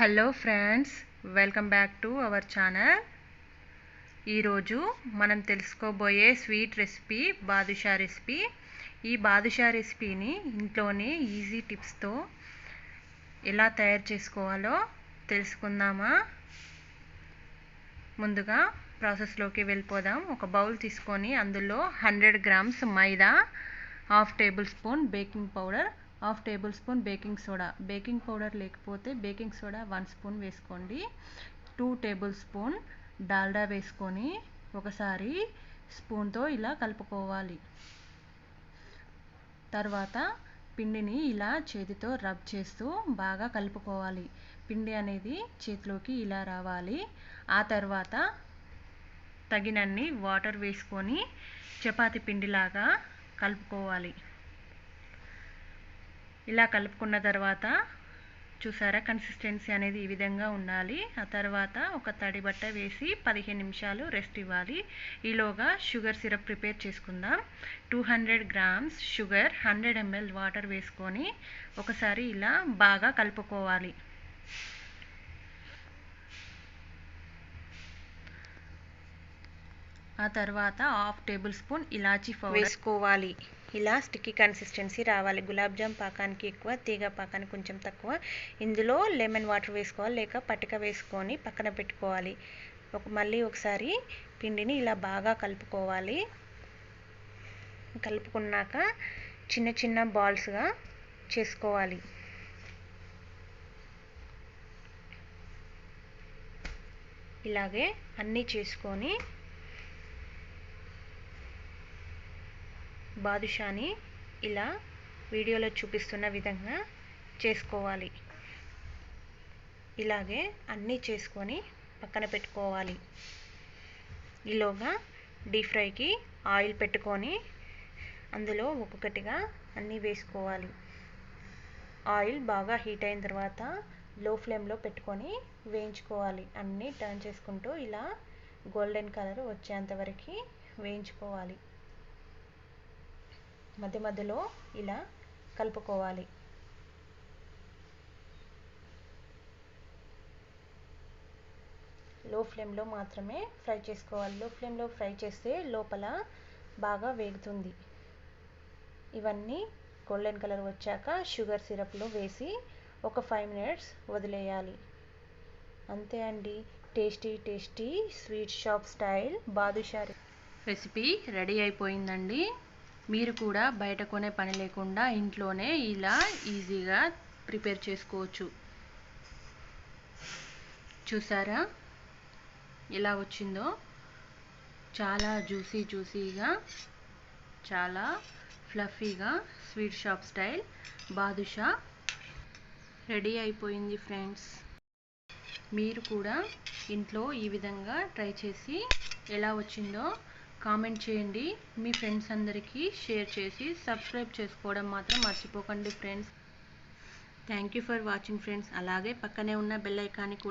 Hello friends, welcome back to our channel. ఈరోజు మనం తెలుసుకోబోయే స్వీట్ రెసిపీ బాదుషా రెసిపీ. ఈ బాదుషా రెసిపీని ఇంట్లోనే ఈజీ టిప్స్తో ఎలా తయారు చేసుకోవాలో తెలుసుకుందామా? ముందుగా ప్రాసెస్లోకి వెళ్ళిపోదాం. ఒక బౌల్ తీసుకొని అందులో 100 grams maida, half tablespoon baking powder, half tablespoon baking soda. Baking powder లేకపోతే బేకింగ్ సోడా 1 స్పూన్ వేసుకోండి. 2 టేబుల్ స్పూన్ డాల్డా వేసుకొని ఒకసారి స్పూన్తో ఇలా కలుపుకోవాలి. తర్వాత పిండిని ఇలా చేతితో రబ్ చేస్తూ బాగా కలుపుకోవాలి. పిండి అనేది చేతిలోకి ఇలా రావాలి. ఆ తర్వాత తగినన్ని వాటర్ వేసుకొని చపాతీ పిండిలాగా కలుపుకోవాలి. ఇలా కలుపుకున్న తర్వాత చూసారా, కన్సిస్టెన్సీ అనేది ఈ విధంగా ఉండాలి. ఆ తర్వాత ఒక తడి బట్ట వేసి 15 నిమిషాలు రెస్ట్ ఇవ్వాలి. ఈలోగా షుగర్ సిరప్ ప్రిపేర్ చేసుకుందాం. 200 గ్రామ్స్ షుగర్, 100 ml వాటర్ వేసుకొని ఒకసారి ఇలా బాగా కలుపుకోవాలి. ఆ తర్వాత హాఫ్ టేబుల్ స్పూన్ ఇలాచీ పౌడర్ వేసుకోవాలి. ఇలా స్టిక్కీ కన్సిస్టెన్సీ రావాలి. గులాబ్ జామ్ పాకానికి ఎక్కువ, తీగ పాకానికి కొంచెం తక్కువ. ఇందులో లెమన్ వాటర్ వేసుకోవాలి, లేక పటిక వేసుకొని పక్కన పెట్టుకోవాలి. మళ్ళీ ఒకసారి పిండిని ఇలా బాగా కలుపుకోవాలి. కలుపుకున్నాక చిన్న చిన్న బాల్స్గా చేసుకోవాలి. ఇలాగే అన్నీ చేసుకొని బాదుషాని ఇలా వీడియోలో చూపిస్తున్న విధంగా చేసుకోవాలి. ఇలాగే అన్నీ చేసుకొని పక్కన పెట్టుకోవాలి. ఈలోగా డీప్ ఫ్రైకి ఆయిల్ పెట్టుకొని అందులో ఒక్కొక్కటిగా అన్నీ వేసుకోవాలి. ఆయిల్ బాగా హీట్ అయిన తర్వాత లో ఫ్లేమ్లో పెట్టుకొని వేయించుకోవాలి. అన్నీ టర్న్ చేసుకుంటూ ఇలా గోల్డెన్ కలర్ వచ్చేంత వరకు వేయించుకోవాలి. మధ్య మధ్యలో ఇలా కలుపుకోవాలి. లో ఫ్లేమ్లో మాత్రమే ఫ్రై చేసుకోవాలి. లో ఫ్లేమ్లో ఫ్రై చేస్తే లోపల బాగా వేగుతుంది. ఇవన్నీ గోల్డెన్ కలర్ వచ్చాక షుగర్ సిరప్లో వేసి ఒక 5 మినిట్స్ వదిలేయాలి. అంతే అండి, tasty tasty sweet shop style badusha recipe ready అయిపోయిందండి. మీరు కూడా బయట కొనే పని లేకుండా ఇంట్లోనే ఇలా ఈజీగా ప్రిపేర్ చేసుకోవచ్చు. చూసారా ఎలా వచ్చిందో? చాలా జ్యూసీగా, చాలా ఫ్లఫీగా sweet shop style badusha ready అయిపోయింది ఫ్రెండ్స్. మీరు కూడా ఇంట్లో ఈ విధంగా ట్రై చేసి ఎలా వచ్చిందో కామెంట్ చేయండి. మీ ఫ్రెండ్స్ అందరికీ షేర్ చేసి సబ్స్క్రైబ్ చేసుకోవడం మాత్రం మర్చిపోకండి friends. Thank you for watching friends. అలాగే పక్కనే ఉన్న బెల్ ఐకాన్ని కూడా